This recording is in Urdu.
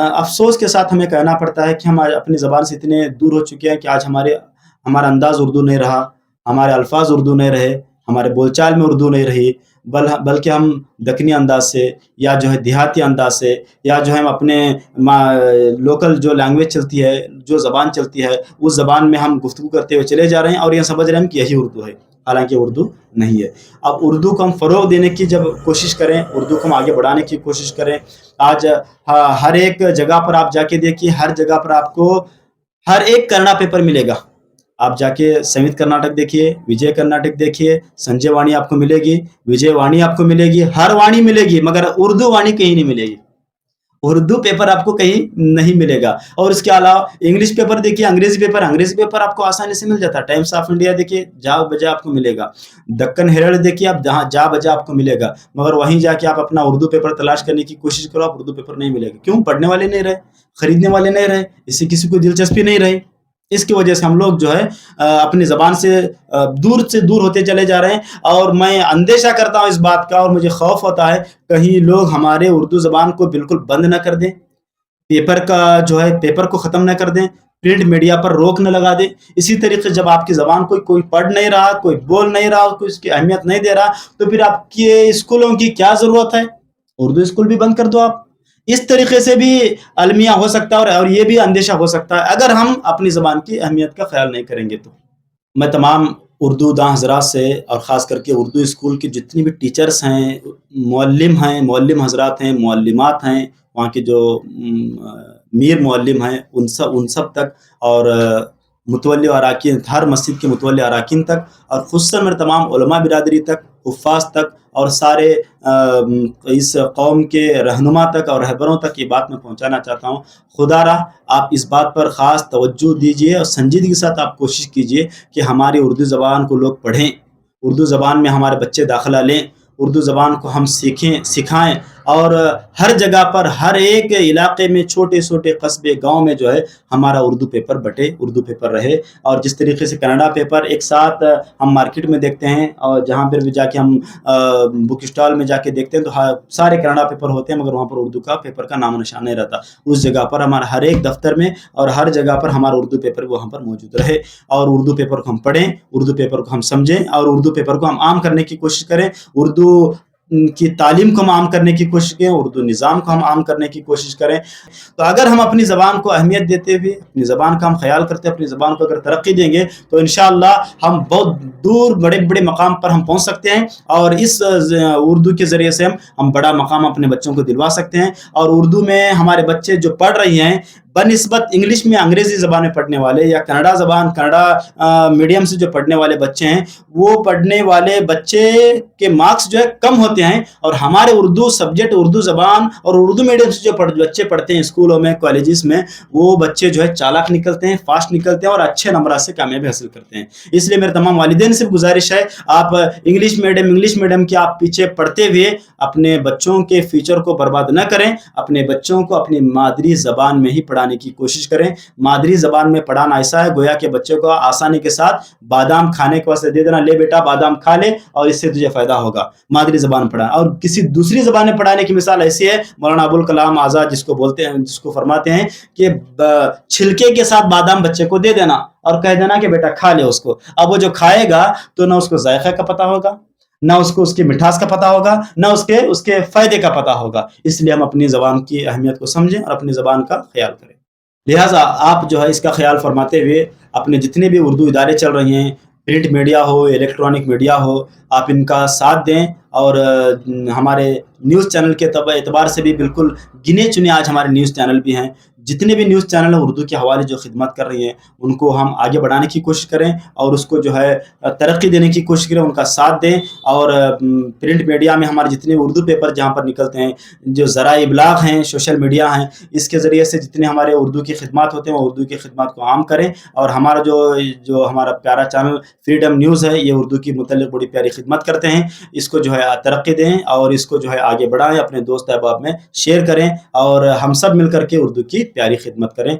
افسوس کے ساتھ ہمیں کہنا پڑتا ہے کہ ہم آج اپنی زبان سے اتنے دور ہو چکے ہیں کہ آج ہمارا انداز اردو نہیں رہا، ہمارے الفاظ اردو نہیں رہے، ہمارے بول چال میں اردو نہیں رہی، بلکہ ہم دکنی انداز سے یا جو ہے دیہاتی انداز سے یا جو ہے ہم اپنے لوکل جو لینگویج چلتی ہے، جو زبان چلتی ہے، اس زبان میں ہم گفتگو کرتے ہوئے چلے جا رہے ہیں اور یہ سمجھ رہے ہیں کہ یہی اردو ہے، حالانکہ اردو نہیں ہے۔ اب اردو کو ہم فروغ دینے کی جب کوشش کریں، اردو کو ہم آگے بڑھانے کی کوشش کریں، آج ہر ایک جگہ پر آپ جا کے دیکھیے، ہر جگہ پر آپ کو ہر ایک کنڑا پیپر ملے گا۔ آپ جا کے سمیت کرناٹک دیکھیے، وجے کرناٹک دیکھیے، سنجے وانی آپ کو ملے گی، وجے وانی آپ کو ملے گی، ہر وانی ملے گی، مگر اردو وانی کہیں نہیں ملے گی، اردو پیپر آپ کو کہیں نہیں ملے گا۔ اور اس کے علاوہ انگلش پیپر دیکھیے، انگریزی پیپر آپ کو آسانی سے مل جاتا ہے۔ ٹائمس آف انڈیا دیکھیے، جا بجا آپ کو ملے گا۔ دکن ہیرالڈ دیکھیے، آپ جہاں جا بجا آپ کو ملے گا، مگر وہیں جا کے آپ اپنا اردو پیپر تلاش کرنے کی کوشش کرو، آپ اردو پیپر نہیں ملے گا۔ کیوں؟ پڑھنے والے نہیں رہے، خریدنے والے نہیں رہے، اس سے کسی کو دلچسپی نہیں رہی۔ اس کی وجہ سے ہم لوگ جو ہے اپنی زبان سے دور ہوتے چلے جا رہے ہیں، اور میں اندیشہ کرتا ہوں اس بات کا، اور مجھے خوف ہوتا ہے کہیں لوگ ہمارے اردو زبان کو بالکل بند نہ کر دیں، پیپر کو ختم نہ کر دیں، پرنٹ میڈیا پر روک نہ لگا دیں۔ اسی طریقے سے جب آپ کی زبان کوئی پڑھ نہیں رہا، کوئی بول نہیں رہا، کوئی اس کی اہمیت نہیں دے رہا، تو پھر آپ کے اسکولوں کی کیا ضرورت ہے؟ اردو اسکول بھی بند کر دو آپ۔ اس طریقے سے بھی المیہ ہو سکتا ہے، اور یہ بھی اندیشہ ہو سکتا ہے اگر ہم اپنی زبان کی اہمیت کا خیال نہیں کریں گے تو۔ میں تمام اردو داں حضرات سے، اور خاص کر کے اردو اسکول کے جتنی بھی ٹیچرز ہیں، معلم حضرات ہیں، معلمات ہیں، وہاں کے جو میر معلم ہیں، ان سب تک، اور متولی اراکین، ہر مسجد کے متولی اراکین تک، اور خصوصاً میرے تمام علماء برادری تک، حفاظ تک، اور سارے اس قوم کے رہنما تک اور رہبروں تک یہ بات میں پہنچانا چاہتا ہوں۔ خدا را آپ اس بات پر خاص توجہ دیجئے اور سنجیدگی کے ساتھ آپ کوشش کیجئے کہ ہماری اردو زبان کو لوگ پڑھیں، اردو زبان میں ہمارے بچے داخلہ لیں، اردو زبان کو ہم سکھائیں، اور ہر جگہ پر، ہر ایک علاقے میں، چھوٹے چھوٹے قصبے، گاؤں میں جو ہے ہمارا اردو پیپر بٹے، اردو پیپر رہے۔ اور جس طریقے سے کینیڈا پیپر ایک ساتھ ہم مارکیٹ میں دیکھتے ہیں، اور جہاں پر بھی جا کے ہم بک اسٹال میں جا کے دیکھتے ہیں تو سارے کینیڈا پیپر ہوتے ہیں، مگر وہاں پر اردو کا پیپر کا نام و نشان نہیں رہتا۔ اس جگہ پر ہمارا ہر ایک دفتر میں اور ہر جگہ پر ہمارا اردو پیپر وہاں پر موجود رہے، اور اردو پیپر کو ہم پڑھیں، اردو پیپر کو ہم سمجھیں، اور اردو پیپر کو ہم عام کرنے کی کوشش کریں، اردو کی تعلیم کو ہم عام کرنے کی کوشش کریں، اردو نظام کو ہم عام کرنے کی کوشش کریں۔ تو اگر ہم اپنی زبان کو اہمیت دیتے ہوئے، اپنی زبان کا ہم خیال کرتے ہیں، اپنی زبان کو اگر ترقی دیں گے تو انشاءاللہ ہم بہت دور، بڑے بڑے مقام پر ہم پہنچ سکتے ہیں، اور اس اردو کے ذریعے سے ہم بڑا مقام اپنے بچوں کو دلوا سکتے ہیں۔ اور اردو میں ہمارے بچے جو پڑھ رہی ہیں، بنسبت انگلش میں، انگریزی زبان میں پڑھنے والے، یا کنڑا میڈیم سے جو پڑھنے والے بچے ہیں، وہ پڑھنے والے بچے کے مارکس جو ہے کم ہوتے ہیں، اور ہمارے اردو سبجیکٹ، اردو زبان اور اردو میڈیم سے جو بچے پڑھتے ہیں اسکولوں میں، کالجز میں، وہ بچے جو ہے چالاک نکلتے ہیں، فاسٹ نکلتے ہیں، اور اچھے نمبرات سے کامیابی حاصل کرتے ہیں۔ اس لیے میرے تمام والدین سے گزارش ہے، آپ انگلش میڈیم کے آپ پیچھے پڑھتے ہوئے اپنے بچوں کے فیوچر کو برباد نہ کریں، اپنے بچوں کو اپنی مادری زبان میں ہی پڑھانے کی کوشش کریں۔ مادری زبان میں پڑھانا ایسا ہے گویا کہ بچے کو آسانی کے ساتھ بادام کھانے کے واسطے دے دینا، لے بیٹا بادام کھا لے اور اس سے تجھے فائدہ ہوگا۔ مادری زبان پڑھا، اور کسی دوسری زبان میں پڑھانے کی مثال ایسی ہے، مولانا ابوالکلام آزاد جس کو بولتے ہیں، جس کو فرماتے ہیں کہ چھلکے کے ساتھ بادام بچے کو دے دینا اور کہہ دینا کہ بیٹا کھا لے اس کو۔ اب وہ جو کھائے گا تو نہ اس کو ذائقہ کا پتہ ہوگا، نہ اس کو اس کی مٹھاس کا پتہ ہوگا، نہ اس کے فائدے کا پتہ ہوگا۔ اس لیے ہم اپنی زبان کی اہمیت کو سمجھیں اور اپنی زبان کا خیال کریں۔ لہٰذا آپ جو ہے اس کا خیال فرماتے ہوئے اپنے جتنے بھی اردو ادارے چل رہے ہیں، پرنٹ میڈیا ہو، الیکٹرانک میڈیا ہو، آپ ان کا ساتھ دیں، اور ہمارے نیوز چینل کے اعتبار سے بھی بالکل گنے چنے آج ہمارے نیوز چینل بھی ہیں۔ جتنے بھی نیوز چینل ہیں اردو کے حوالے جو خدمت کر رہی ہیں، ان کو ہم آگے بڑھانے کی کوشش کریں، اور اس کو جو ہے ترقی دینے کی کوشش کریں، ان کا ساتھ دیں۔ اور پرنٹ میڈیا میں ہمارے جتنے اردو پیپر جہاں پر نکلتے ہیں، جو ذرائع ابلاغ ہیں، سوشل میڈیا ہیں، اس کے ذریعے سے جتنے ہمارے اردو کی خدمات ہوتے ہیں، وہ اردو کی خدمات کو عام کریں۔ اور ہمارا جو ہمارا پیارا چینل فریڈم نیوز ہے، یہ اردو کی متعلق بڑی پیاری خدمت کرتے ہیں، اس کو جو ہے ترقی دیں، اور اس کو جو ہے آگے بڑھائیں، اپنے دوست احباب میں شیئر کریں، اور ہم سب مل کر کے اردو کی پیاری خدمت کریں۔